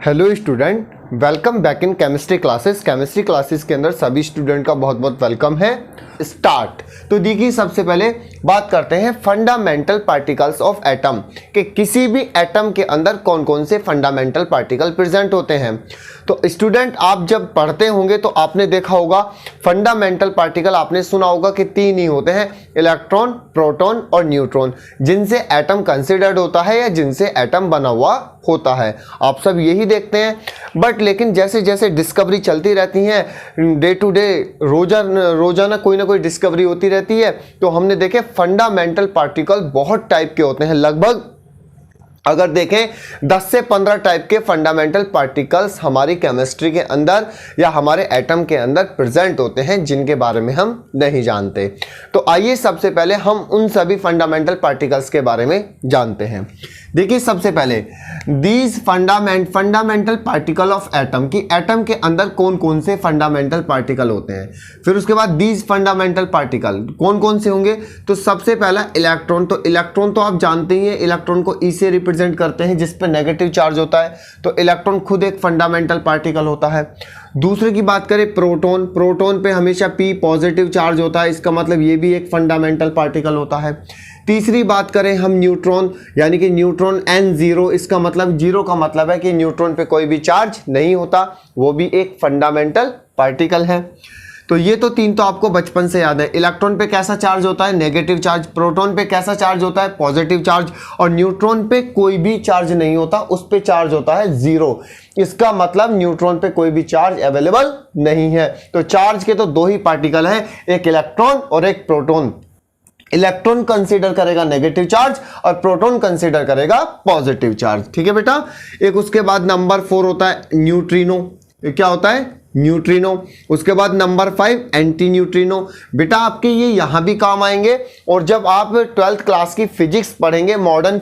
Hello student, welcome back in chemistry classes. Chemistry classes के अंदर सभी स्टूडेंट का बहुत बहुत वेलकम है। स्टार्ट। तो देखिए, सबसे पहले बात करते हैं फंडामेंटल पार्टिकल्स ऑफ एटम कि किसी भी एटम के अंदर कौन कौन से फंडामेंटल पार्टिकल प्रेजेंट होते हैं। तो स्टूडेंट, आप जब पढ़ते होंगे तो आपने देखा होगा फंडामेंटल पार्टिकल आपने सुना होगा कि तीन ही होते हैं, इलेक्ट्रॉन, प्रोटॉन और न्यूट्रॉन, जिनसे एटम कंसिडर्ड होता है या जिनसे एटम बना हुआ होता है। आप सब यही देखते हैं। बट लेकिन जैसे जैसे डिस्कवरी चलती रहती है, डे टू डे रोजाना कोई ना कोई डिस्कवरी होती रहती है, तो हमने देखे फंडामेंटल पार्टिकल बहुत टाइप के होते हैं। लगभग अगर देखें 10 से 15 टाइप के फंडामेंटल पार्टिकल्स हमारी केमिस्ट्री के अंदर या हमारे एटम के अंदर प्रेजेंट होते हैं, जिनके बारे में हम नहीं जानते। तो आइए सबसे पहले हम उन सभी फंडामेंटल पार्टिकल्स के बारे में जानते हैं। देखिए, सबसे पहले these fundamental particle of atom की एटम के अंदर कौन कौन से फंडामेंटल पार्टिकल होते हैं। फिर उसके बाद दीज फंडामेंटल पार्टिकल कौन कौन से होंगे। तो सबसे पहला इलेक्ट्रॉन। तो इलेक्ट्रॉन तो आप जानते ही हैं, इलेक्ट्रॉन को ई से रिप्रेजेंट करते हैं, जिस पे नेगेटिव चार्ज होता है। तो इलेक्ट्रॉन खुद एक फंडामेंटल पार्टिकल होता है। दूसरे की बात करें प्रोटॉन, प्रोटॉन पे हमेशा पी पॉजिटिव चार्ज होता है, इसका मतलब ये भी एक फंडामेंटल पार्टिकल होता है। तीसरी बात करें हम न्यूट्रॉन, यानी कि न्यूट्रॉन N0, इसका मतलब जीरो का मतलब है कि न्यूट्रॉन पे कोई भी चार्ज नहीं होता, वो भी एक फंडामेंटल पार्टिकल है। तो ये तो तीन तो आपको बचपन से याद है। इलेक्ट्रॉन पे कैसा चार्ज होता है, नेगेटिव चार्ज। प्रोटॉन पे कैसा चार्ज होता है, पॉजिटिव चार्ज। और न्यूट्रॉन पे कोई भी चार्ज नहीं होता, उस पे चार्ज होता है जीरो। इसका मतलब न्यूट्रॉन पे कोई भी चार्ज अवेलेबल नहीं है। तो चार्ज के तो दो ही पार्टिकल हैं, एक इलेक्ट्रॉन और एक प्रोटॉन। इलेक्ट्रॉन कंसीडर करेगा नेगेटिव चार्ज और प्रोटॉन कंसीडर करेगा पॉजिटिव चार्ज। ठीक है बेटा। एक उसके बाद नंबर 4 होता है न्यूट्रिनो। क्या होता है, न्यूट्रिनो। उसके बाद नंबर 5 एंटी न्यूट्रिनो। बेटा आपके ये यहां भी काम आएंगे। और जब आप 12th क्लास की फिजिक्स पढ़ेंगे, मॉडर्न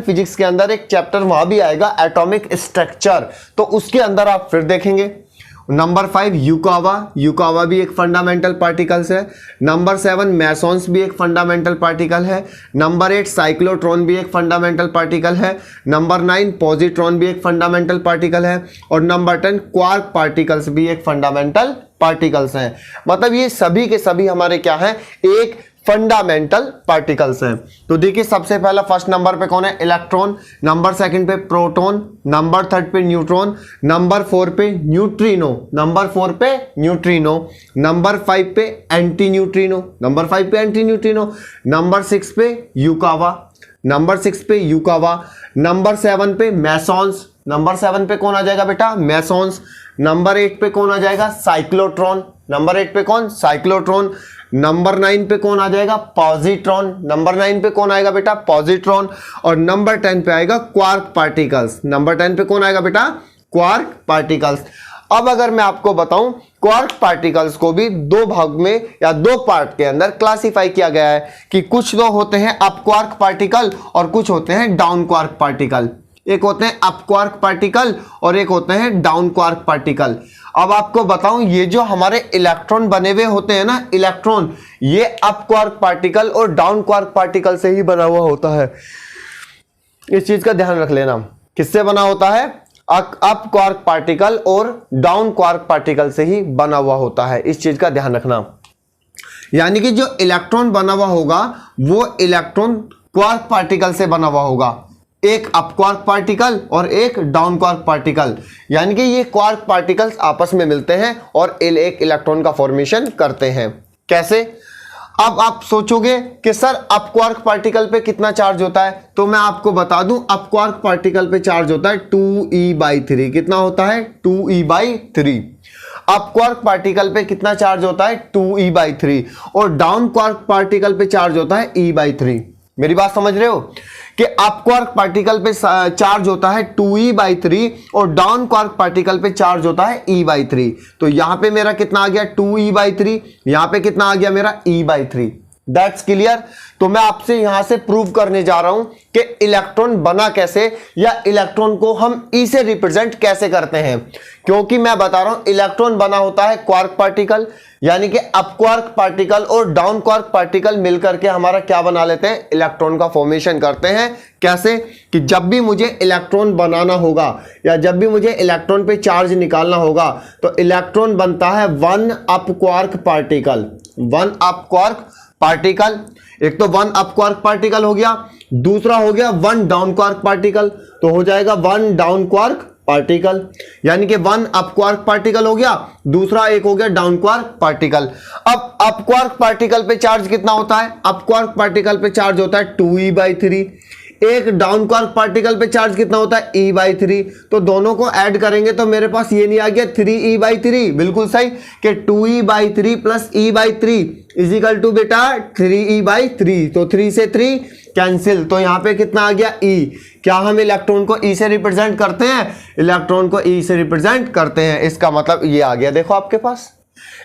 फिजिक्स के अंदर एक चैप्टर वहां भी आएगा, एटॉमिक स्ट्रक्चर, तो उसके अंदर आप फिर देखेंगे। नंबर 5 यूकावा भी एक फंडामेंटल पार्टिकल्स है। नंबर 7 मैसॉन्स भी एक फंडामेंटल पार्टिकल है। नंबर 8 साइक्लोट्रॉन भी एक फंडामेंटल पार्टिकल है। नंबर 9 पॉजिट्रॉन भी एक फंडामेंटल पार्टिकल है। और नंबर 10 क्वार्क पार्टिकल्स भी एक फंडामेंटल पार्टिकल्स हैं। मतलब ये सभी के सभी हमारे क्या हैं, एक फंडामेंटल पार्टिकल्स हैं। तो देखिए, सबसे पहला फर्स्ट नंबर पे कौन है, इलेक्ट्रॉन। नंबर सेकंड पे प्रोटॉन। नंबर थर्ड पे न्यूट्रॉन। नंबर 4 पे न्यूट्रिनो। नंबर 5 पे एंटी न्यूट्रिनो। नंबर 6 पे यूकावा। नंबर 7 पे मैसॉन्स। नंबर 7 पे कौन आ जाएगा बेटा, मैसॉन्स। नंबर 8 पे कौन आ जाएगा, साइक्लोट्रॉन। नंबर 9 पे कौन आ जाएगा, पॉजिट्रॉन। नंबर 9 पे कौन आएगा बेटा, पॉजिट्रॉन। और नंबर 10 पे आएगा क्वार्क पार्टिकल्स। नंबर 10 पे कौन आएगा बेटा, क्वार्क पार्टिकल्स। अब अगर मैं आपको बताऊं, क्वार्क पार्टिकल्स को भी दो भाग में या दो पार्ट के अंदर क्लासिफाई किया गया है कि कुछ तो होते हैं अप क्वार्क पार्टिकल और कुछ होते हैं डाउन क्वार्क पार्टिकल। एक होते हैं अप क्वार्क पार्टिकल और एक होते हैं डाउन क्वार्क पार्टिकल। अब आपको बताऊं, ये जो हमारे इलेक्ट्रॉन बने हुए होते हैं ना, इलेक्ट्रॉन, ये अप क्वार्क पार्टिकल और डाउन क्वार्क पार्टिकल से ही बना हुआ होता है। इस चीज का ध्यान रख लेना। किससे बना होता है, अप क्वार्क पार्टिकल और डाउन क्वार्क पार्टिकल से ही बना हुआ होता है। इस चीज का ध्यान रखना। यानी कि जो इलेक्ट्रॉन बना हुआ होगा वो इलेक्ट्रॉन क्वार्क पार्टिकल से बना हुआ होगा, एक अप क्वार्क पार्टिकल और एक डाउन क्वार्क पार्टिकल। यानी कि ये क्वार्क पार्टिकल्स आपस में मिलते हैं और एक इलेक्ट्रॉन का फॉर्मेशन करते हैं। कैसे? अब आप सोचोगे कि सर अप क्वार्क पार्टिकल पे कितना चार्ज होता है, तो मैं आपको बता दूं, अप क्वार्क पार्टिकल पे चार्ज होता है 2e/3। कितना होता है, 2e/3। अप क्वार्क पार्टिकल पे कितना चार्ज होता है, 2e/3। और डाउन क्वार्क पार्टिकल पे चार्ज होता है e/3। मेरी बात समझ रहे हो कि अप क्वार्क पार्टिकल पे चार्ज होता है 2e/3 और डाउन क्वार्क पार्टिकल पे चार्ज होता है e/3। तो यहां पे मेरा कितना आ गया, 2e/3। यहां पे कितना आ गया मेरा, e/3। That's clear. तो मैं आपसे यहां से प्रूव करने जा रहा हूं कि इलेक्ट्रॉन बना कैसे, या इलेक्ट्रॉन को हम ई से रिप्रेजेंट कैसे करते हैं। क्योंकि मैं बता रहा हूं इलेक्ट्रॉन बना होता है क्वार्क पार्टिकल, यानी कि अप क्वार्क पार्टिकल और डाउन क्वार्क पार्टिकल मिलकर के हमारा क्या बना लेते हैं, इलेक्ट्रॉन का फॉर्मेशन करते हैं। कैसे कि जब भी मुझे इलेक्ट्रॉन बनाना होगा या जब भी मुझे इलेक्ट्रॉन पे चार्ज निकालना होगा तो इलेक्ट्रॉन बनता है one up quark particle. One up quark particle, एक तो वन अप क्वार्क पार्टिकल हो गया, दूसरा हो गया वन डाउन क्वार्क पार्टिकल, तो हो जाएगा वन डाउन क्वार्क पार्टिकल, यानी कि वन अप क्वार्क पार्टिकल हो गया, दूसरा एक हो गया डाउन क्वार्क पार्टिकल। अब अप क्वार्क पार्टिकल पे चार्ज कितना होता है, अप क्वार्क पार्टिकल पे चार्ज होता है 2e/3, एक डाउन क्वार्क पार्टिकल पे चार्ज कितना होता है e/3। तो दोनों को ऐड करेंगे तो मेरे पास ये नहीं आ गया 3e/3, बिल्कुल सही कि 2e/3 plus e/3 is equal to बेटा 3e/3। तो 3 से 3 कैंसिल, तो यहां पे कितना आ गया e। क्या हम इलेक्ट्रॉन को e से रिप्रेजेंट करते हैं, इलेक्ट्रॉन को e से रिप्रेजेंट करते हैं। इसका मतलब ये आ गया, देखो आपके पास,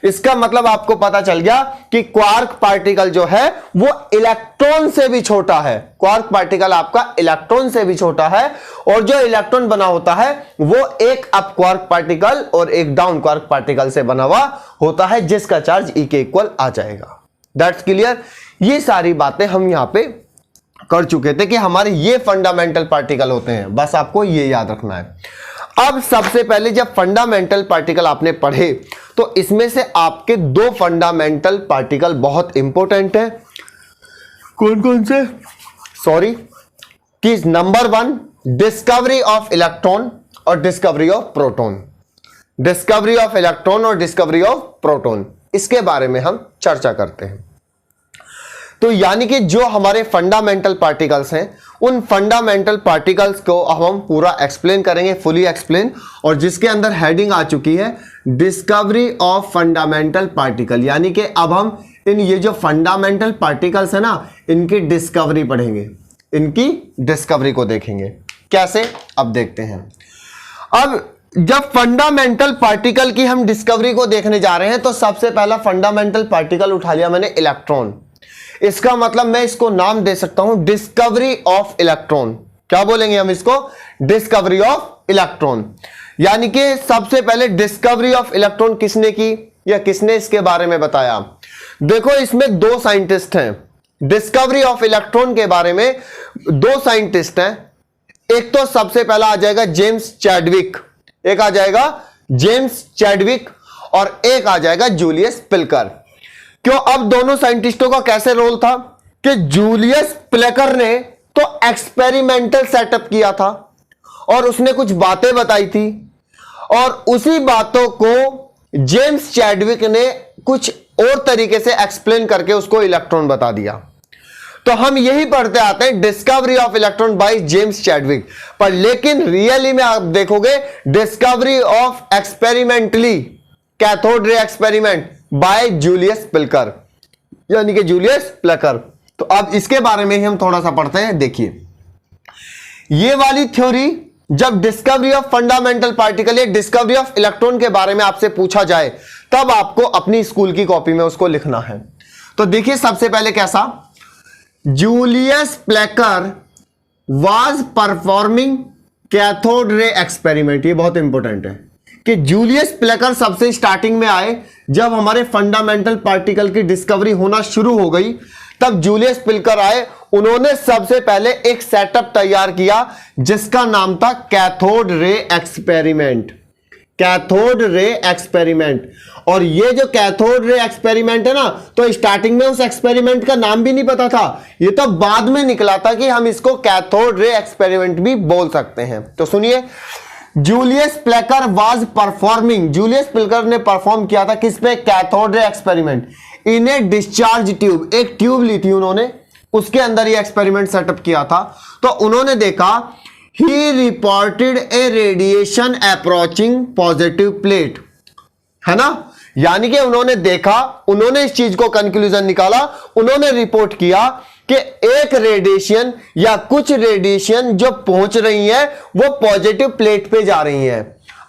इसका मतलब आपको पता चल गया कि क्वार्क पार्टिकल जो है वो इलेक्ट्रॉन से भी छोटा है। क्वार्क पार्टिकल आपका इलेक्ट्रॉन से भी छोटा है, और जो इलेक्ट्रॉन बना होता है वो एक अप क्वार्क पार्टिकल और एक डाउन क्वार्क पार्टिकल से बना हुआ होता है, जिसका चार्ज E के इक्वल आ जाएगा। That's clear. ये सारी बातें हम यहां पे कर चुके थे कि हमारे ये फंडामेंटल पार्टिकल होते हैं, बस आपको ये याद रखना है। अब सबसे पहले जब फंडामेंटल पार्टिकल आपने पढ़े तो इसमें से आपके दो फंडामेंटल पार्टिकल बहुत इंपॉर्टेंट है। कौन कौन से, सॉरी, कि नंबर 1 डिस्कवरी ऑफ इलेक्ट्रॉन और discovery of proton. Discovery of electron और डिस्कवरी ऑफ प्रोटॉन, इसके बारे में हम चर्चा करते हैं। तो यानी कि जो हमारे फंडामेंटल पार्टिकल्स हैं उन फंडामेंटल पार्टिकल्स को अब हम पूरा एक्सप्लेन करेंगे, फुली एक्सप्लेन, और जिसके अंदर हेडिंग आ चुकी है डिस्कवरी ऑफ फंडामेंटल पार्टिकल। यानी कि अब हम इन ये जो फंडामेंटल पार्टिकल्स है ना, इनकी डिस्कवरी पढ़ेंगे, इनकी डिस्कवरी को देखेंगे कैसे, अब देखते हैं। अब जब फंडामेंटल पार्टिकल की हम डिस्कवरी को देखने जा रहे हैं तो सबसे पहला फंडामेंटल पार्टिकल उठा लिया मैंने, इलेक्ट्रॉन। इसका मतलब मैं इसको नाम दे सकता हूं डिस्कवरी ऑफ इलेक्ट्रॉन। क्या बोलेंगे हम इसको, डिस्कवरी ऑफ इलेक्ट्रॉन। यानी कि सबसे पहले डिस्कवरी ऑफ इलेक्ट्रॉन किसने की या किसने इसके बारे में बताया। देखो इसमें दो साइंटिस्ट हैं, डिस्कवरी ऑफ इलेक्ट्रॉन के बारे में दो साइंटिस्ट हैं। एक तो सबसे पहला आ जाएगा जेम्स चैडविक, एक आ जाएगा जेम्स चैडविक और एक आ जाएगा जूलियस पिल्कर। क्यों, अब दोनों साइंटिस्टों का कैसे रोल था कि जूलियस पिल्कर ने तो एक्सपेरिमेंटल सेटअप किया था और उसने कुछ बातें बताई थी, और उसी बातों को जेम्स चैडविक ने कुछ और तरीके से एक्सप्लेन करके उसको इलेक्ट्रॉन बता दिया। तो हम यही पढ़ते आते हैं discovery of electron by James Chadwick, पर लेकिन रियली में आप देखोगे discovery of experimentally cathode ray experiment by Julius Plucker, यानी कि जूलियस पिल्कर। तो अब इसके बारे में ही हम थोड़ा सा पढ़ते हैं। देखिए ये वाली थ्योरी, जब डिस्कवरी ऑफ फंडामेंटल पार्टिकल या डिस्कवरी ऑफ इलेक्ट्रॉन के बारे में आपसे पूछा जाए तब आपको अपनी स्कूल की कॉपी में उसको लिखना है। तो देखिए सबसे पहले कैसा, Julius Plucker was performing cathode ray experiment. ये बहुत इंपॉर्टेंट है कि जूलियस पिल्कर सबसे स्टार्टिंग में आए, जब हमारे फंडामेंटल पार्टिकल की डिस्कवरी होना शुरू हो गई तब जूलियस पिल्कर आए। उन्होंने सबसे पहले एक सेटअप तैयार किया जिसका नाम था cathode ray experiment. Cathode ray experiment, और ये जो कैथोड रे एक्सपेरिमेंट है ना, तो स्टार्टिंग में उस एक्सपेरिमेंट का नाम भी नहीं पता था, ये तो बाद में निकला था कि हम इसको कैथोड रे एक्सपेरिमेंट भी बोल सकते हैं। तो सुनिए, Julius Plucker was performing, Julius पिल्कर ने परफॉर्म किया था किस पे, cathode ray experiment in A discharge tube. एक ट्यूब ली थी उन्होंने, उसके अंदर ये एक्सपेरिमेंट सेटअप किया था। तो उन्होंने देखा ही रिपोर्टेड ए रेडिएशन अप्रोचिंग पॉजिटिव प्लेट, है ना, यानी कि उन्होंने देखा, उन्होंने इस चीज को कंक्लूजन निकाला, उन्होंने रिपोर्ट किया कि एक रेडिएशन या कुछ रेडिएशन जो पहुंच रही है वो पॉजिटिव प्लेट पे जा रही है।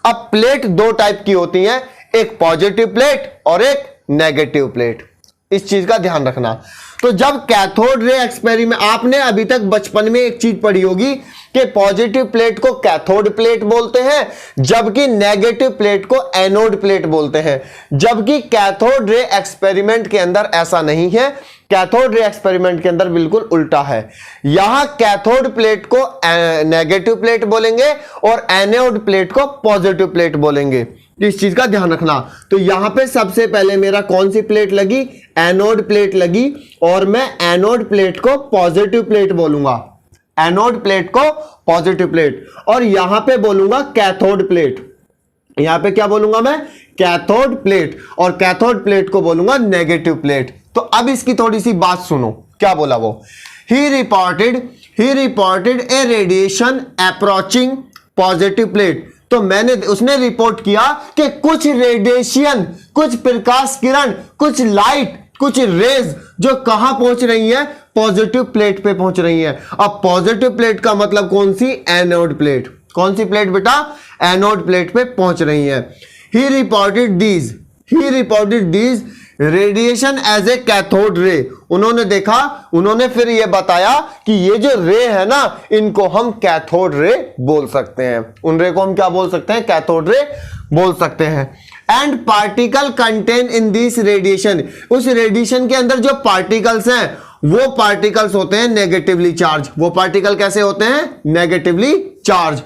अब प्लेट दो टाइप की होती हैं, एक पॉजिटिव प्लेट और एक नेगेटिव प्लेट, इस चीज का ध्यान रखना। तो जब कैथोड रे एक्सपेरिमेंट, आपने अभी तक बचपन में एक चीज पढ़ी होगी कि पॉजिटिव प्लेट को कैथोड प्लेट बोलते हैं, जबकि नेगेटिव प्लेट को एनोड प्लेट बोलते हैं। जबकि कैथोड रे एक्सपेरिमेंट के अंदर ऐसा नहीं है, कैथोड रे एक्सपेरिमेंट के अंदर बिल्कुल उल्टा है। यहां कैथोड प्लेट को नेगेटिव प्लेट बोलेंगे और एनोड प्लेट को पॉजिटिव प्लेट बोलेंगे। इस चीज का ध्यान रखना। तो यहां पे सबसे पहले मेरा कौन सी प्लेट लगी, एनोड प्लेट लगी, और मैं एनोड प्लेट को पॉजिटिव प्लेट बोलूंगा, एनोड प्लेट को पॉजिटिव प्लेट, और यहां पे बोलूंगा कैथोड प्लेट। यहां पे क्या बोलूंगा मैं, कैथोड प्लेट, और कैथोड प्लेट को बोलूंगा नेगेटिव प्लेट। तो अब इसकी थोड़ी सी बात सुनो, क्या बोला वो, ही रिपोर्टेड ए रेडिएशन अप्रोचिंग पॉजिटिव प्लेट। तो उसने रिपोर्ट किया कि कुछ रेडिएशन, कुछ प्रकाश किरण, कुछ लाइट, कुछ रेज जो कहां पहुंच रही है, पॉजिटिव प्लेट पे पहुंच रही है। अब पॉजिटिव प्लेट का मतलब कौन सी, एनोड प्लेट। कौन सी प्लेट बेटा, एनोड प्लेट पे पहुंच रही है। He reported these radiation as a cathode ray. उन्होंने देखा, उन्होंने फिर यह बताया कि ये जो रे है ना, इनको हम कैथोड रे बोल सकते हैं। उन रे को हम क्या बोल सकते हैं, कैथोड रे बोल सकते हैं। And particle contain in this radiation, उस रेडिएशन के अंदर जो पार्टिकल्स हैं वो पार्टिकल्स होते हैं नेगेटिवली चार्ज। वो पार्टिकल कैसे होते हैं, नेगेटिवली चार्ज।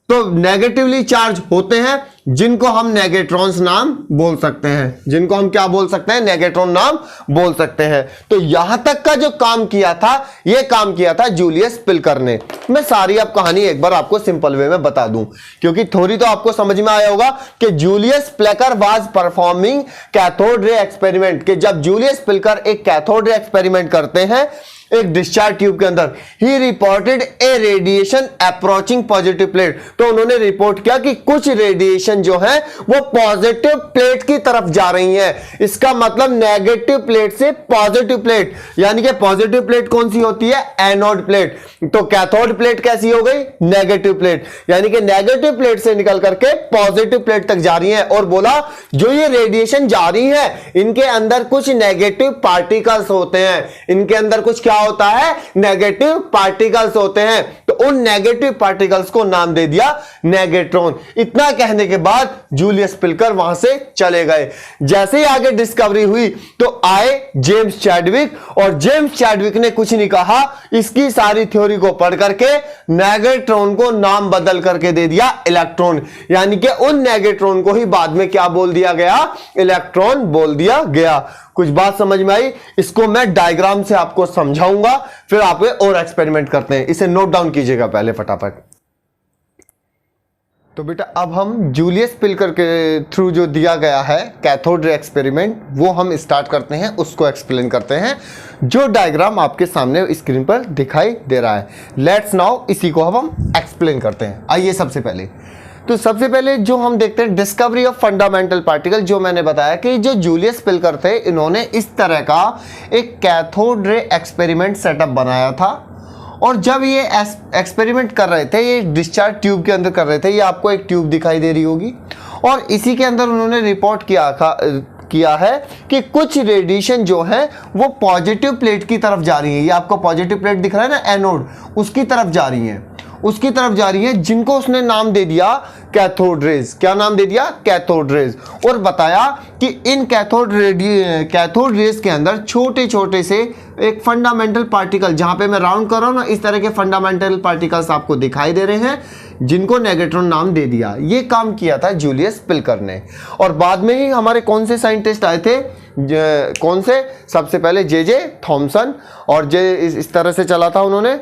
तो नेगेटिवली चार्ज होते हैं जिनको हम नेगेट्रॉन्स नाम बोल सकते हैं, जिनको हम क्या बोल सकते हैं, नेगेट्रॉन नाम बोल सकते हैं। तो यहां तक का जो काम किया था, यह काम किया था जूलियस पिल्कर ने। मैं सारी अब कहानी एक बार आपको सिंपल वे में बता दूं, क्योंकि थोड़ी तो आपको समझ में आया होगा कि Julius Plucker was performing cathode ray experiment, कि जब जूलियस पिल्कर एक कैथोड रे एक्सपेरिमेंट करते हैं एक डिस्चार्ज ट्यूब के अंदर, ही रिपोर्टेड ए रेडिएशन अप्रोचिंग पॉजिटिव प्लेट। तो उन्होंने रिपोर्ट किया कि कुछ रेडिएशन जो है वो पॉजिटिव प्लेट की तरफ जा रही है। इसका मतलब नेगेटिव प्लेट से पॉजिटिव प्लेट, यानी कि पॉजिटिव प्लेट कौन सी होती है, एनोड प्लेट। तो कैथोड प्लेट कैसी हो गई, नेगेटिव प्लेट, यानी कि नेगेटिव प्लेट से निकल करके पॉजिटिव प्लेट तक जा रही है। और बोला जो ये रेडिएशन जा रही है इनके अंदर कुछ नेगेटिव पार्टिकल्स होते हैं, इनके अंदर कुछ क्या होता है, नेगेटिव पार्टिकल्स होते हैं। तो उन नेगेटिव पार्टिकल्स को नाम दे दिया नेगेट्रॉन। इतना कहने के बाद जूलियस पिल्कर वहां से चले गए। जैसे ही आगे डिस्कवरी हुई तो आए जेम्स चैडविक, और जेम्स चैडविक ने कुछ नहीं कहा, इसकी सारी थ्योरी को पढ़ करके नेगेट्रॉन को नाम बदल करके दे दिया इलेक्ट्रॉन, यानी कि उन नेगेट्रॉन को ही बाद में क्या बोल दिया गया, इलेक्ट्रॉन बोल दिया गया। कुछ बात समझ में आई? इसको मैं डायग्राम से आपको समझाऊंगा, फिर आप और एक्सपेरिमेंट करते हैं। इसे नोट डाउन कीजिएगा पहले फटाफट। तो बेटा अब हम जूलियस पिल्कर के थ्रू जो दिया गया है कैथोड रे एक्सपेरिमेंट, वो हम स्टार्ट करते हैं, उसको एक्सप्लेन करते हैं। जो डायग्राम आपके सामने स्क्रीन पर दिखाई दे रहा है, लेट्स नाउ इसी को हम एक्सप्लेन करते हैं। आइए सबसे पहले जो हम देखते हैं डिस्कवरी ऑफ फंडामेंटल पार्टिकल। जो मैंने बताया कि जो जूलियस पिल्कर थे, इन्होंने इस तरह का एक कैथोड रे एक्सपेरिमेंट सेटअप बनाया था, और जब ये एक्सपेरिमेंट कर रहे थे, ये डिस्चार्ज ट्यूब के अंदर कर रहे थे, ये आपको एक ट्यूब दिखाई दे रही होगी, और इसी के अंदर उन्होंने रिपोर्ट किया है कि कुछ रेडिएशन जो है वो पॉजिटिव प्लेट की तरफ जा रही है। ये आपको पॉजिटिव प्लेट दिख रहा है ना, एनोड, उसकी तरफ जा रही है, जिनको उसने नाम दे दिया कैथोड रेज। क्या नाम दे दिया, कैथोड रेज। और बताया कि इन कैथोड रेज के अंदर छोटे छोटे से एक फंडामेंटल पार्टिकल, जहां पे मैं राउंड कर रहा हूं ना, इस तरह के फंडामेंटल पार्टिकल्स आपको दिखाई दे रहे हैं, जिनको नेगेट्रॉन नाम दे दिया। ये काम किया था जूलियस पिल्कर ने। और बाद में ही हमारे कौन से साइंटिस्ट आए थे, कौन से, सबसे पहले जे थॉमसन, और इस तरह से चला था उन्होंने।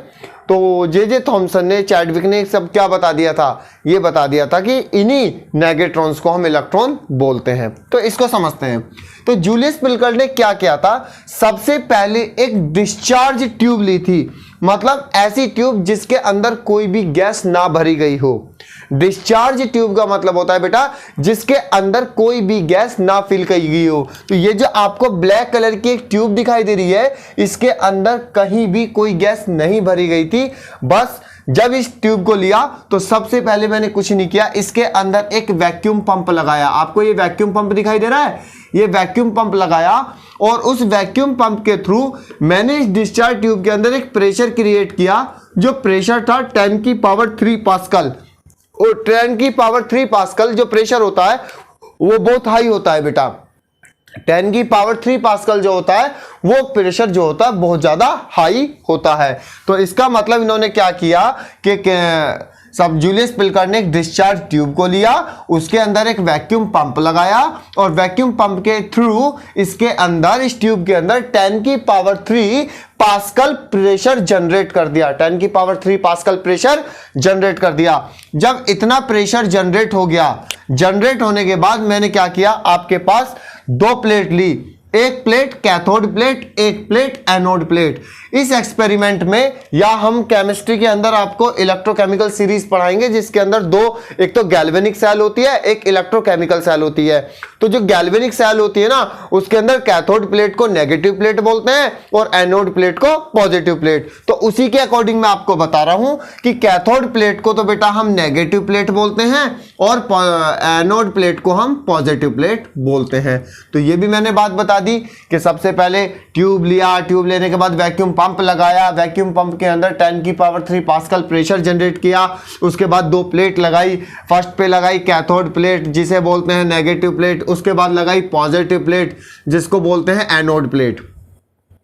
तो जे थॉमसन ने, चैडविक ने सब क्या बता दिया था, ये बता दिया था कि इन्हीं नेगेट्रॉन्स को हम इलेक्ट्रॉन बोलते हैं। तो इसको समझते हैं। तो जूलियस पिल्कर ने क्या किया था, सबसे पहले एक डिस्चार्ज ट्यूब ली थी, मतलब ऐसी ट्यूब जिसके अंदर कोई भी गैस ना भरी गई हो। डिस्चार्ज ट्यूब का मतलब होता है बेटा जिसके अंदर कोई भी गैस ना फिल की गई हो। तो ये जो आपको ब्लैक कलर की एक ट्यूब दिखाई दे रही है, इसके अंदर कहीं भी कोई गैस नहीं भरी गई थी, बस जब इस ट्यूब को लिया तो सबसे पहले मैंने कुछ नहीं किया, इसके अंदर एक वैक्यूम पंप लगाया। आपको ये वैक्यूम पंप दिखाई दे रहा है, ये वैक्यूम पंप लगाया और उस वैक्यूम पंप के थ्रू मैंने इस डिस्चार्ज ट्यूब के अंदर एक प्रेशर क्रिएट किया, जो प्रेशर था 10 की पावर 3 पास्कल। और 10 की पावर 3 पास्कल जो प्रेशर होता है वो बहुत हाई होता है बेटा। 10 की पावर 3 पास्कल जो होता है वो प्रेशर जो होता है बहुत ज्यादा हाई होता है। तो इसका मतलब इन्होंने क्या किया कि सब जूलियस पिल्कर ने एक डिस्चार्ज ट्यूब को लिया, उसके अंदर एक वैक्यूम पंप लगाया और वैक्यूम पंप के थ्रू इसके अंदर, इस ट्यूब के अंदर 10 की पावर 3 पास्कल प्रेशर जनरेट कर दिया। 10 की पावर 3 पास्कल प्रेशर जनरेट कर दिया। जब इतना प्रेशर जनरेट हो गया, जनरेट होने के बाद मैंने क्या किया, आपके पास 2 प्लेट ली, एक प्लेट कैथोड प्लेट, एक प्लेट एनोड प्लेट। इस एक्सपेरिमेंट में या हम केमिस्ट्री के अंदर आपको इलेक्ट्रोकेमिकल सीरीज पढ़ाएंगे जिसके अंदर दो, एक तो गैल्वेनिक सेल होती है, एक इलेक्ट्रोकेमिकल सेल होती है। तो जो गैल्वेनिक सेल होती है ना, उसके अंदर कैथोड प्लेट को नेगेटिव प्लेट बोलते हैं और एनोड प्लेट को पॉजिटिव प्लेट। तो उसी के अकॉर्डिंग मैं आपको बता रहा हूं कि कैथोड प्लेट को तो बेटा हम नेगेटिव प्लेट बोलते हैं और एनोड प्लेट को हम पॉजिटिव प्लेट बोलते हैं। तो ये भी मैंने बात बता दी कि सबसे पहले ट्यूब लिया, ट्यूब लेने के बाद वैक्यूम पंप लगाया, वैक्यूम पंप के अंदर 10 की पावर 3 पास्कल प्रेशर जनरेट किया, उसके बाद 2 प्लेट लगाई। फर्स्ट पे लगाई कैथोड प्लेट जिसे बोलते हैं नेगेटिव प्लेट, उसके बाद लगाई पॉजिटिव प्लेट जिसको बोलते हैं एनोड प्लेट,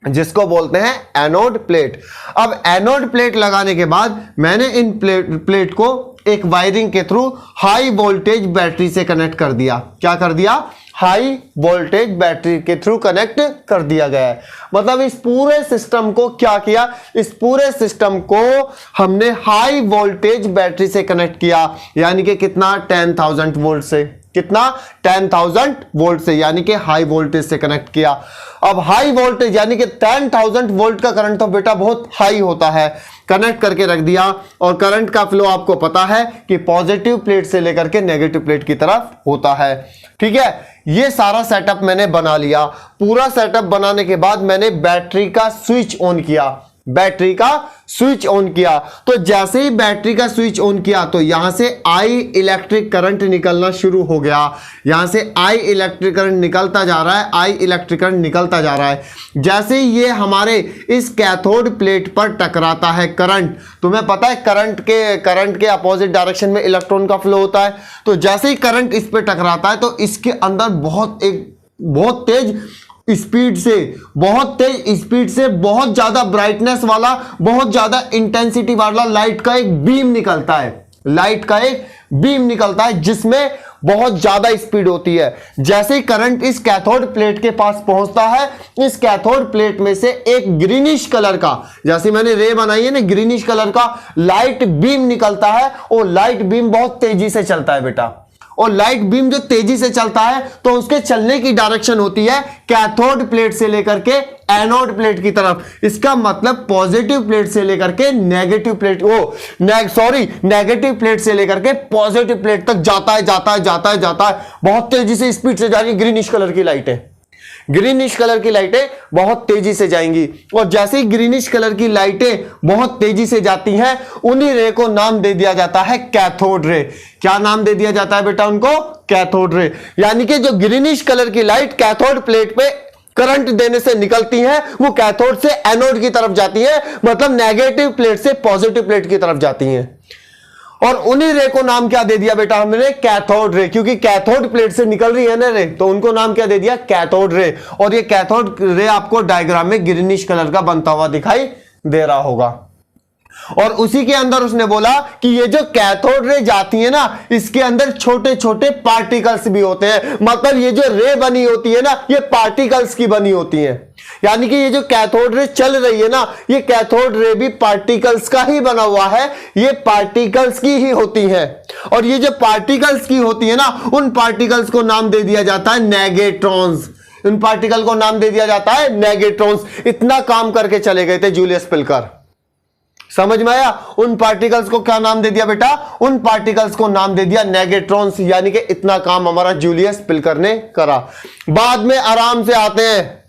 जिसको बोलते हैं एनोड प्लेट। अब एनोड प्लेट लगाने के बाद मैंने इन प्लेट को एक वायरिंग के थ्रू हाई वोल्टेज बैटरी से कनेक्ट कर दिया। क्या कर दिया? हाई वोल्टेज बैटरी के थ्रू कनेक्ट कर दिया गया है। मतलब इस पूरे सिस्टम को क्या किया, इस पूरे सिस्टम को हमने हाई वोल्टेज बैटरी से कनेक्ट किया, यानी कि कितना 10,000 वोल्ट से, कितना 10,000 वोल्ट से, यानी कि हाई वोल्टेज से कनेक्ट किया। अब हाई वोल्टेज यानी कि 10,000 वोल्ट का करंट तो बेटा बहुत हाई होता है, कनेक्ट करके रख दिया। और करंट का फ्लो आपको पता है कि पॉजिटिव प्लेट से लेकर के नेगेटिव प्लेट की तरफ होता है। ठीक है, ये सारा सेटअप मैंने बना लिया। पूरा सेटअप बनाने के बाद मैंने बैटरी का स्विच ऑन किया, बैटरी का स्विच ऑन किया। तो जैसे ही बैटरी का स्विच ऑन किया तो यहां से आई इलेक्ट्रिक करंट निकलना शुरू हो गया। यहां से आई इलेक्ट्रिक करंट निकलता जा रहा है, आई इलेक्ट्रिक करंट निकलता जा रहा है। जैसे ही ये हमारे इस कैथोड प्लेट पर टकराता है करंट, तुम्हें पता है करंट के अपोजिट डायरेक्शन में इलेक्ट्रॉन का फ्लो होता है। तो जैसे ही करंट इस पर टकराता है तो इसके अंदर बहुत तेज स्पीड से बहुत ज्यादा ब्राइटनेस वाला, बहुत ज्यादा इंटेंसिटी वाला लाइट का एक बीम निकलता है, लाइट का एक बीम निकलता है जिसमें बहुत ज्यादा स्पीड होती है। जैसे ही करंट इस कैथोड प्लेट के पास पहुंचता है, इस कैथोड प्लेट में से एक ग्रीनिश कलर का, जैसे मैंने रे बनाई है ना, ग्रीनिश कलर का लाइट बीम निकलता है। और लाइट बीम बहुत तेजी से चलता है बेटा, और लाइट बीम जो तेजी से चलता है तो उसके चलने की डायरेक्शन होती है कैथोड प्लेट से लेकर के एनोड प्लेट की तरफ। इसका मतलब पॉजिटिव प्लेट से लेकर के नेगेटिव प्लेट, नेगेटिव प्लेट से लेकर के पॉजिटिव प्लेट तक जाता है। बहुत तेजी से स्पीड से जा रही है। ग्रीनिश कलर की लाइट है, ग्रीनिश कलर की लाइटें बहुत तेजी से जाएंगी। और जैसे ही ग्रीनिश कलर की लाइटें बहुत तेजी से जाती हैं, उन्हीं रे को नाम दे दिया जाता है कैथोड रे। क्या नाम दे दिया जाता है बेटा उनको? Cathode ray. यानी कि जो ग्रीनिश कलर की लाइट कैथोड प्लेट पे करंट देने से निकलती है, वो कैथोड से एनोड की तरफ जाती है, मतलब नेगेटिव प्लेट से पॉजिटिव प्लेट की तरफ जाती हैं। और उन्हीं रे को नाम क्या दे दिया बेटा हमने? Cathode ray. क्योंकि कैथोड प्लेट से निकल रही है ना रे, तो उनको नाम क्या दे दिया? Cathode ray. और ये कैथोड रे आपको डायग्राम में ग्रीनिश कलर का बनता हुआ दिखाई दे रहा होगा। और उसी के अंदर उसने बोला कि ये जो कैथोड रे जाती है ना, इसके अंदर छोटे छोटे पार्टिकल्स भी होते हैं। मतलब ये जो रे बनी होती है ना, ये पार्टिकल्स की बनी होती है। यानी कि ये जो कैथोड रे चल रही है ना, ये कैथोड रे भी पार्टिकल्स का ही बना हुआ है, ये पार्टिकल्स की ही होती है। और ये जो पार्टिकल्स की होती है ना, उन पार्टिकल्स को नाम दे दिया जाता है नेगेट्रॉन्स। उन पार्टिकल को नाम दे दिया जाता है नेगेट्रॉन्स। इतना काम करके चले गए थे जूलियस पिल्कर। समझ में आया? उन पार्टिकल्स को क्या नाम दे दिया बेटा? उन पार्टिकल्स को नाम दे दिया नेगेट्रॉन्स। यानी कि इतना काम हमारा जूलियस पिल्कर ने करा। बाद में आराम से आते हैं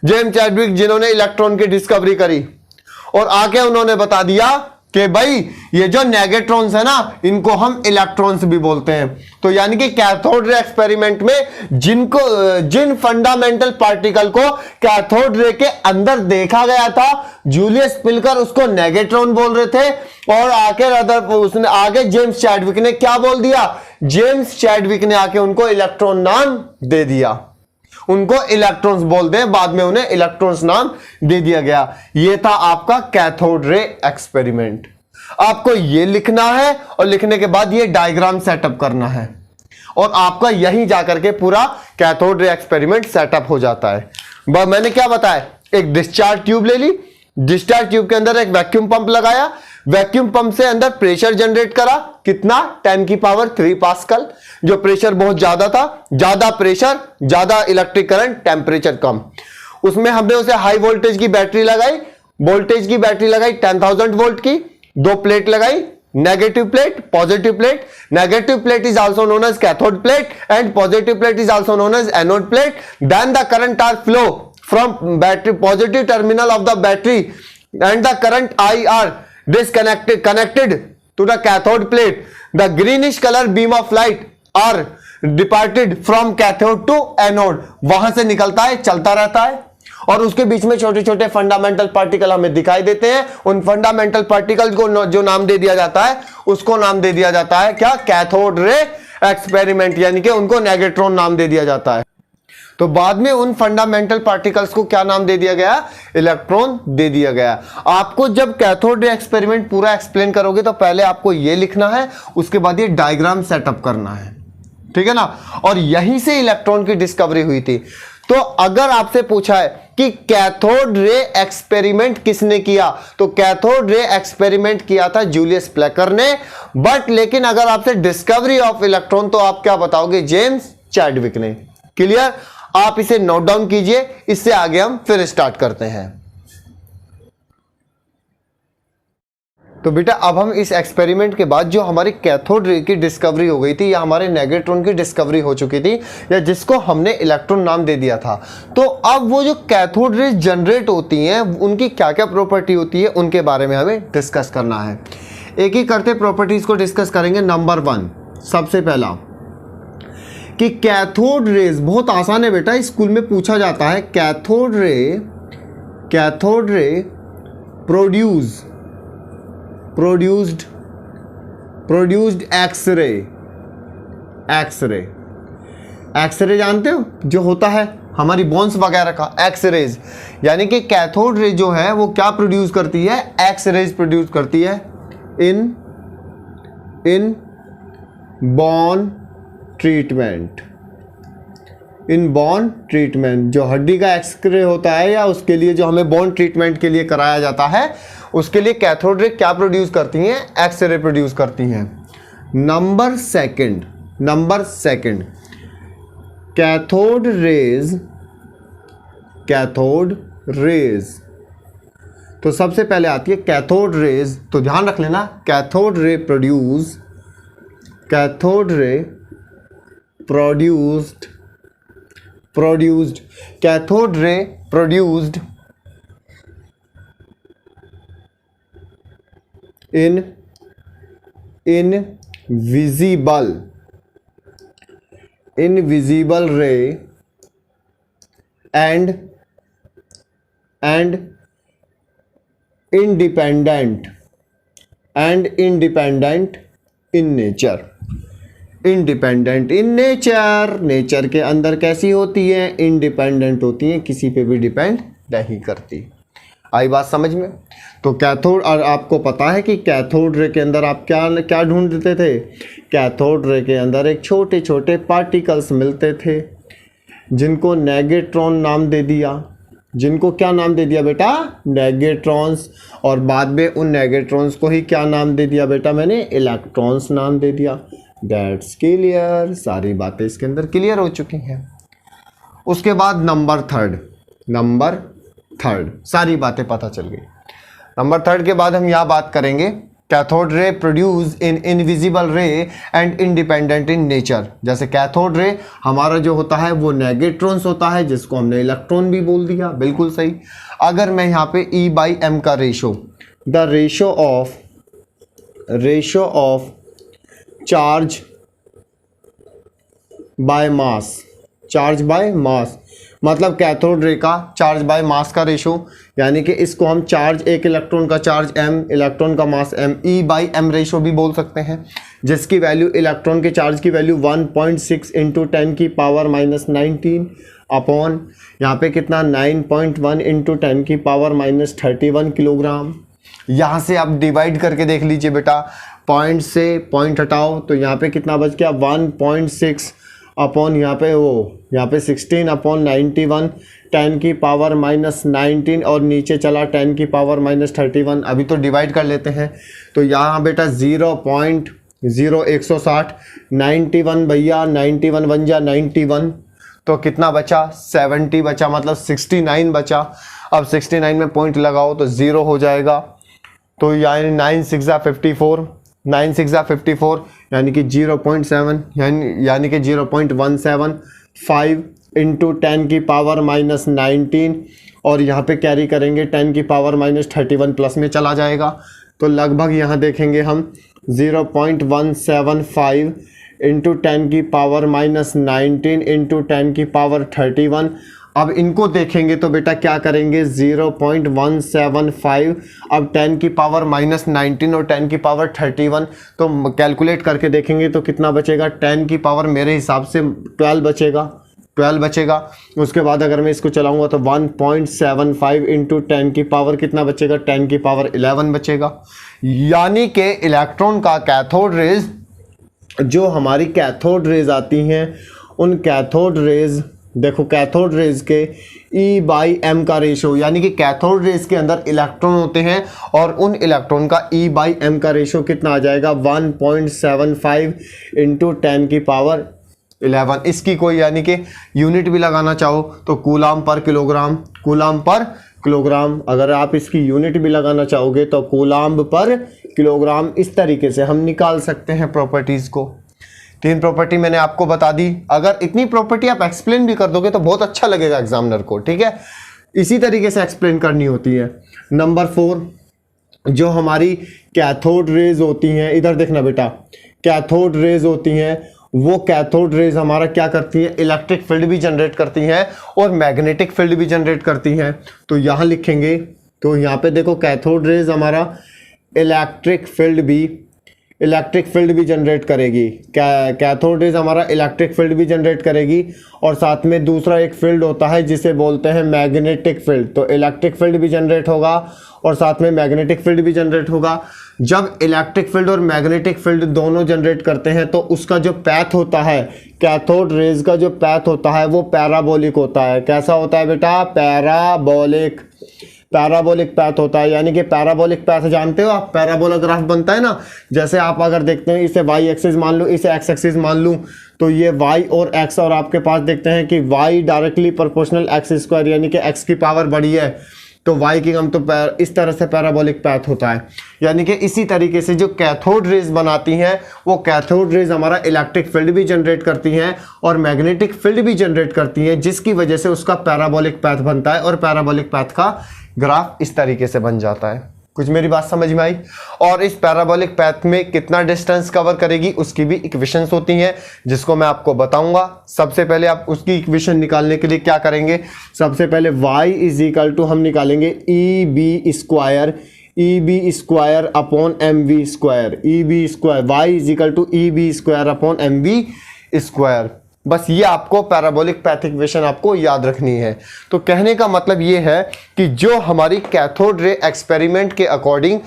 जेम्स चैडविक, जिन्होंने इलेक्ट्रॉन की डिस्कवरी करी और आके उन्होंने बता दिया कि भाई ये जो नेगेट्रॉन्स है ना इनको हम इलेक्ट्रॉन्स भी बोलते हैं। तो यानी कि कैथोड रे एक्सपेरिमेंट में जिन फंडामेंटल पार्टिकल को कैथोड रे के अंदर देखा गया था, जूलियस पिल्कर उसको नेगेट्रॉन बोल रहे थे, और आगे जेम्स चैडविक ने क्या बोल दिया, जेम्स चैडविक ने आके उनको इलेक्ट्रॉन नाम दे दिया। उनको इलेक्ट्रॉन्स बोलते हैं, बाद में उन्हें इलेक्ट्रॉन्स नाम दे दिया गया। यह था आपका कैथोड रे एक्सपेरिमेंट। आपको यह लिखना है और लिखने के बाद यह डायग्राम सेटअप करना है, और आपका यहीं जाकर के पूरा कैथोड रे एक्सपेरिमेंट सेटअप हो जाता है। मैंने क्या बताया, एक डिस्चार्ज ट्यूब ले ली, डिस्चार्ज ट्यूब के अंदर एक वैक्यूम पंप लगाया, वैक्यूम पंप से अंदर प्रेशर जनरेट करा, कितना 10 की पावर 3 पास्कल, जो प्रेशर बहुत ज्यादा था, ज्यादा प्रेशर ज्यादा इलेक्ट्रिक करंट, टेम्परेचर कम। उसमें हमने उसे हाई वोल्टेज की बैटरी लगाई, वोल्टेज की बैटरी लगाई 10,000 वोल्ट की, 2 प्लेट लगाई, negative plate, positive plate. Negative plate is also known as cathode plate and positive plate is also known as anode plate. Then the current are flow from battery positive terminal of the battery and the current I are connected to the cathode plate. The greenish color beam of light are departed from cathode to anode. वहां से निकलता है, चलता रहता है, और उसके बीच में छोटे छोटे फंडामेंटल पार्टिकल हमें दिखाई देते हैं। उन फंडामेंटल पार्टिकल को जो नाम दे दिया जाता है उसको नाम दे दिया जाता है क्या, कैथोड रे एक्सपेरिमेंट, यानी कि उनको नेगेट्रॉन नाम दे दिया जाता है। तो बाद में उन फंडामेंटल पार्टिकल्स को क्या नाम दे दिया गया, इलेक्ट्रॉन दे दिया गया। आपको जब कैथोड रे एक्सपेरिमेंट पूरा एक्सप्लेन करोगे तो पहले आपको ये लिखना है, उसके बाद ये डायग्राम सेटअप करना है, ठीक है ना। और यहीं से इलेक्ट्रॉन की डिस्कवरी हुई थी। तो अगर आपसे पूछा है कि कैथोड रे एक्सपेरिमेंट किसने किया, तो कैथोड रे एक्सपेरिमेंट किया था जूलियस पिल्कर ने, बट लेकिन अगर आपसे डिस्कवरी ऑफ इलेक्ट्रॉन तो आप क्या बताओगे, जेम्स चैडविक ने। क्लियर, आप इसे नोट डाउन कीजिए, इससे आगे हम फिर स्टार्ट करते हैं। तो बेटा अब हम इस एक्सपेरिमेंट के बाद जो हमारी कैथोड रे की डिस्कवरी हो गई थी, या हमारे नेगेट्रॉन की डिस्कवरी हो चुकी थी, या जिसको हमने इलेक्ट्रॉन नाम दे दिया था, तो अब वो जो कैथोड रे जनरेट होती हैं उनकी क्या क्या प्रॉपर्टी होती है उनके बारे में हमें डिस्कस करना है। एक एक करते प्रॉपर्टीज को डिस्कस करेंगे। नंबर 1, सबसे पहला कि कैथोड रेज, बहुत आसान है बेटा, स्कूल में पूछा जाता है, कैथोड रे प्रोड्यूस्ड एक्सरे जानते हो जो होता है हमारी बोन्स वगैरह का, एक्सरेज, यानी कि कैथोड रे जो है वो क्या प्रोड्यूस करती है, एक्सरेज प्रोड्यूस करती है इन बॉर्न ट्रीटमेंट। जो हड्डी का एक्सरे होता है या उसके लिए जो हमें बॉर्न ट्रीटमेंट के लिए कराया जाता है, उसके लिए कैथोड रे क्या प्रोड्यूस करती हैं, एक्सरे प्रोड्यूस करती हैं। नंबर सेकंड कैथोड रेज, तो सबसे पहले आती है कैथोड रेज, तो ध्यान रख लेना, कैथोड रे प्रोड्यूस्ड इनविजिबल रे and independent in nature। Independent in nature के अंदर कैसी होती है, इंडिपेंडेंट होती है, किसी पे भी डिपेंड नहीं करती। आई बात समझ में। तो कैथोड, और आपको पता है कि कैथोड रे के अंदर आप क्या ढूंढते थे, कैथोड रे के अंदर एक छोटे छोटे पार्टिकल्स मिलते थे जिनको नेगेट्रॉन नाम दे दिया, जिनको क्या नाम दे दिया बेटा, नेगेट्रॉन्स, और बाद में उन नेगेट्रॉन्स को ही क्या नाम दे दिया बेटा, मैंने इलेक्ट्रॉन्स नाम दे दिया। दैट्स क्लियर, सारी बातें इसके अंदर क्लियर हो चुकी हैं। उसके बाद नंबर थर्ड सारी बातें पता चल गई। नंबर 3 के बाद हम यहाँ बात करेंगे cathode ray produce in invisible रे एंड इंडिपेंडेंट इन नेचर। जैसे कैथोड रे हमारा जो होता है वो नेगेट्रॉन्स होता है, जिसको हमने इलेक्ट्रॉन भी बोल दिया, बिल्कुल सही। अगर मैं यहाँ पे E/m का ratio, the ratio of ratio of charge by mass, charge by mass मतलब कैथोड रे का चार्ज बाय मास का रेशो, यानी कि इसको हम चार्ज, एक इलेक्ट्रॉन का चार्ज m, इलेक्ट्रॉन का mass m, E by M ratio भी बोल सकते हैं, जिसकी वैल्यू इलेक्ट्रॉन के चार्ज की वैल्यू 1.6 इंटू 10 की पावर माइनस 19 अपॉन यहाँ पे कितना 9.1 इंटू 10 की पावर माइनस 31 किलोग्राम। यहाँ से आप डिवाइड करके देख लीजिए बेटा, पॉइंट से पॉइंट हटाओ तो यहाँ पे कितना बच गया 1.6 अपॉन यहाँ पे 16 अपॉन 91 10 की पावर माइनस 19 और नीचे चला 10 की पावर माइनस 31। अभी तो डिवाइड कर लेते हैं, तो यहाँ बेटा 0.0160 91 भैया 91 बन जा 91, तो कितना बचा 70 बचा, मतलब 69 बचा। अब 69 में पॉइंट लगाओ तो 0 हो जाएगा, तो यानी 9 6 54, 9 6 54 यानी कि 0.7 यानी कि 0.175 इंटू 10 की पावर माइनस 19 और यहाँ पे कैरी करेंगे 10 की पावर माइनस 31 प्लस में चला जाएगा, तो लगभग यहाँ देखेंगे हम 0.175 इंटू 10 की पावर माइनस 19 इंटू 10 की पावर 31। अब इनको देखेंगे तो बेटा क्या करेंगे 0.175, अब 10 की पावर माइनस 19 और 10 की पावर 31, तो कैलकुलेट करके देखेंगे तो कितना बचेगा, 10 की पावर मेरे हिसाब से 12 बचेगा। उसके बाद अगर मैं इसको चलाऊंगा तो 1.75 इंटू 10 की पावर कितना बचेगा, 10 की पावर 11 बचेगा। यानी कि इलेक्ट्रॉन का कैथोड रेज, जो हमारी कैथोड रेज आती हैं, उन कैथोड रेज, देखो कैथोड रेज के E बाई एम का रेशो, यानी कि कैथोड रेज के अंदर इलेक्ट्रॉन होते हैं और उन इलेक्ट्रॉन का E बाई एम का रेशो कितना आ जाएगा 1.75 इंटू 10 की पावर 11। इसकी कोई यानी कि यूनिट भी लगाना चाहो तो कूलाम पर किलोग्राम, अगर आप इसकी यूनिट भी लगाना चाहोगे तो कूलाम पर किलोग्राम। इस तरीके से हम निकाल सकते हैं प्रॉपर्टीज़ को। 3 प्रॉपर्टी मैंने आपको बता दी, अगर इतनी प्रॉपर्टी आप एक्सप्लेन भी कर दोगे तो बहुत अच्छा लगेगा एग्जामिनर को, ठीक है। इसी तरीके से एक्सप्लेन करनी होती है। नंबर 4, जो हमारी कैथोड रेज होती हैं, इधर देखना बेटा, कैथोड रेज होती हैं, वो कैथोड रेज हमारा क्या करती हैं, इलेक्ट्रिक फील्ड भी जनरेट करती हैं और मैग्नेटिक फील्ड भी जनरेट करती हैं। तो यहाँ लिखेंगे, तो यहाँ पे देखो कैथोड रेज हमारा इलेक्ट्रिक फील्ड भी जनरेट करेगी, कैथोड रेज हमारा इलेक्ट्रिक फील्ड भी जनरेट करेगी, और साथ में दूसरा एक फील्ड होता है जिसे बोलते हैं मैग्नेटिक फील्ड। तो इलेक्ट्रिक फील्ड भी जनरेट होगा और साथ में मैग्नेटिक फील्ड भी जनरेट होगा। जब इलेक्ट्रिक फील्ड और मैग्नेटिक फील्ड दोनों जनरेट करते हैं तो उसका जो पैथ होता है, कैथोड रेज का जो पैथ होता है वो पैराबोलिक होता है। कैसा होता है बेटा, पैराबोलिक पैथ होता है। यानी कि पैराबोलिक पैथ जानते हो आप, पैराबोला ग्राफ बनता है ना, जैसे आप अगर देखते हैं इसे वाई एक्सिस मान लो, इसे एक्स एक्सिस मान लूँ, तो ये वाई और एक्स, और आपके पास देखते हैं कि Y directly proportional x square, यानी कि एक्स की पावर बड़ी है तो वाई की कम, तो इस तरह से पैराबोलिक पैथ होता है। यानी कि इसी तरीके से जो कैथोड रेज बनाती हैं, वो कैथोड रेज हमारा इलेक्ट्रिक फील्ड भी जनरेट करती हैं और मैग्नेटिक फील्ड भी जनरेट करती हैं, जिसकी वजह से उसका पैराबोलिक पैथ बनता है और पैराबोलिक पैथ का ग्राफ इस तरीके से बन जाता है। कुछ मेरी बात समझ में आई? और इस पैराबोलिक पैथ में कितना डिस्टेंस कवर करेगी उसकी भी इक्वेशंस होती हैं, जिसको मैं आपको बताऊंगा। सबसे पहले आप उसकी इक्वेशन निकालने के लिए क्या करेंगे, सबसे पहले y इज इक्वल टू हम निकालेंगे E B square upon M V square, E B square, Y is equal to E B square upon M V square. बस ये आपको पैराबोलिक पैथ इक्वेशन आपको याद रखनी है। तो कहने का मतलब ये है कि जो हमारी कैथोड रे एक्सपेरिमेंट के अकॉर्डिंग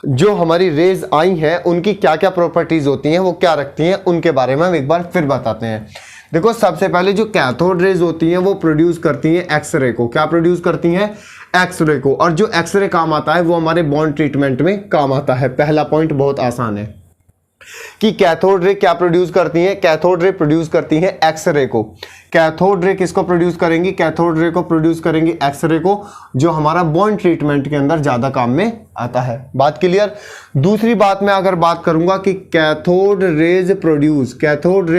जो हमारी रेज आई हैं, उनकी क्या क्या प्रॉपर्टीज होती हैं, वो क्या रखती हैं, उनके बारे में हम एक बार फिर बताते हैं। देखो सबसे पहले जो कैथोड रेज होती हैं वो प्रोड्यूस करती हैं एक्सरे को। क्या प्रोड्यूस करती हैं, एक्सरे को। और जो एक्सरे काम आता है वो हमारे बॉन्ड ट्रीटमेंट में काम आता है। पहला पॉइंट बहुत आसान है कि कैथोड रे क्या प्रोड्यूस करती हैं, कैथोड रे प्रोड्यूस करती हैं एक्सरे को। कैथोड रे किसको प्रोड्यूस करेंगी, कैथोड रे को प्रोड्यूस करेंगी एक्सरे को, जो हमारा बर्न ट्रीटमेंट के अंदर ज़्यादा काम में आता है। बात क्लियर। दूसरी बात मैं अगर बात करूंगा कि cathode ray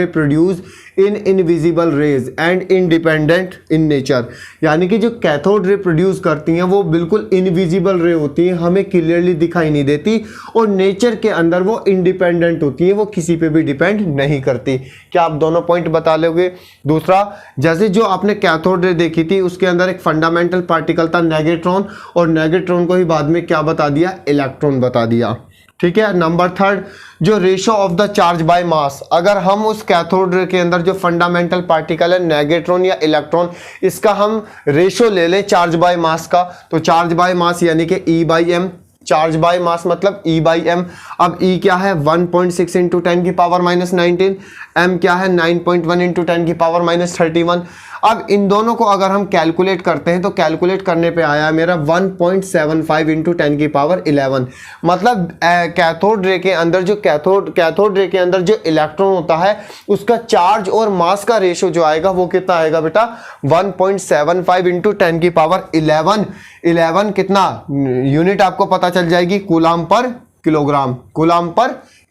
produce in invisible rays and independent in nature, यानी कि जो कैथोड रे प्रोड्यूस करती हैं वो बिल्कुल इनविजिबल रे होती हैं, हमें क्लियरली दिखाई नहीं देती, और नेचर के अंदर वो इंडिपेंडेंट होती है, वो किसी पे भी डिपेंड नहीं करती। क्या आप दोनों पॉइंट बता लोगे। दूसरा, जैसे जो आपने कैथोड रे देखी थी उसके अंदर एक फंडामेंटल पार्टिकल था नेगेट्रॉन, और नेगेट्रॉन को ही बाद में क्या बता दिया, इलेक्ट्रॉन बता दिया। ठीक है। नंबर थर्ड, जो ratio of the charge by mass, अगर हम उस कैथोड रे के अंदर जो फंडामेंटल पार्टिकल है नेगेट्रॉन या इलेक्ट्रॉन, इसका हम रेशो ले लें चार्ज बाय मास का, तो चार्ज बाय मास यानी कि E/m, चार्ज बाय मास मतलब E/m। अब E क्या है 1.6 इंटू 10 की पावर -19, m क्या है 9.1 इंटू 10 की पावर -31। अब इन दोनों को अगर हम कैलकुलेट करते हैं तो कैलकुलेट करने पे आया मेरा 1.75 इंटू 10 की पावर 11। मतलब कैथोड रे के अंदर जो कैथोड रे के अंदर जो इलेक्ट्रॉन होता है उसका चार्ज और मास का रेशो जो आएगा वो कितना आएगा बेटा, 1.75 इंटू 10 की पावर 11 कितना यूनिट आपको पता चल जाएगी, कूलाम पर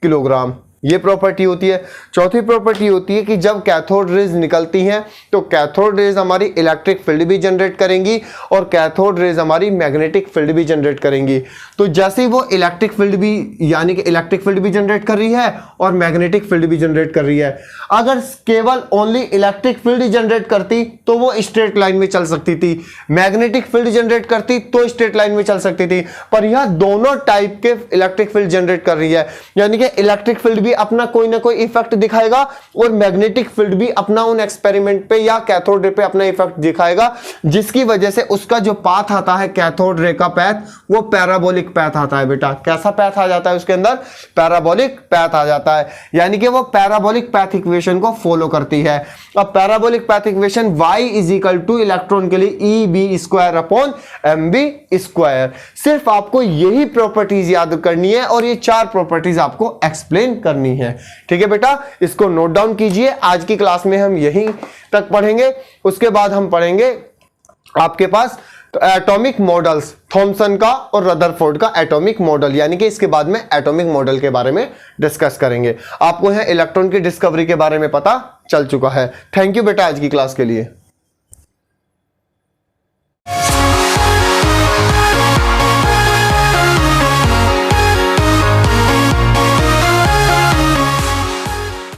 किलोग्राम। ये प्रॉपर्टी होती है। चौथी प्रॉपर्टी होती है कि जब कैथोड रेज निकलती हैं तो कैथोड रेज हमारी इलेक्ट्रिक फील्ड भी जनरेट करेंगी और कैथोड रेज हमारी मैग्नेटिक फील्ड भी जनरेट करेंगी। तो जैसे ही वो इलेक्ट्रिक फील्ड भी यानी कि इलेक्ट्रिक फील्ड भी जनरेट कर रही है और मैग्नेटिक फील्ड भी जनरेट कर रही है। अगर केवल ओनली इलेक्ट्रिक फील्ड जनरेट करती तो वो स्ट्रेट लाइन में चल सकती थी, मैग्नेटिक फील्ड जनरेट करती तो स्ट्रेट लाइन में चल सकती थी, पर यह दोनों टाइप के इलेक्ट्रिक फील्ड जनरेट कर रही है, यानी कि इलेक्ट्रिक फील्ड भी अपना कोई ना कोई इफेक्ट दिखाएगा और मैग्नेटिक फील्ड भी अपना उन एक्सपेरिमेंट पे या कैथोड रे पे अपना इफेक्ट दिखाएगा, जिसकी वजह से उसका जो पाथ आता है कैथोड रे का पैथ वो पैराबोलिक पैथ आता है बेटा। कैसा पैथ आ जाता है उसके अंदर, पैराबोलिक पैथ आ जाता है, यानी कि वो पैराबोलिक पैथ इक्वेशन को फॉलो करती है। अब parabolic path equation y = electron के लिए EB²/mv²। सिर्फ आपको यही प्रॉपर्टीज याद करनी है और ये 4 प्रॉपर्टीज आपको एक्सप्लेन करनी है। ठीक है बेटा, इसको नोट डाउन कीजिए। आज की क्लास में हम यहीं तक पढ़ेंगे, उसके बाद हम पढ़ेंगे आपके पास एटॉमिक मॉडल्स, थॉमसन का और रदरफोर्ड का एटॉमिक मॉडल, यानी कि इसके बाद में एटॉमिक मॉडल के बारे में डिस्कस करेंगे। आपको यहां इलेक्ट्रॉन की डिस्कवरी के बारे में पता चल चुका है। थैंक यू बेटा आज की क्लास के लिए।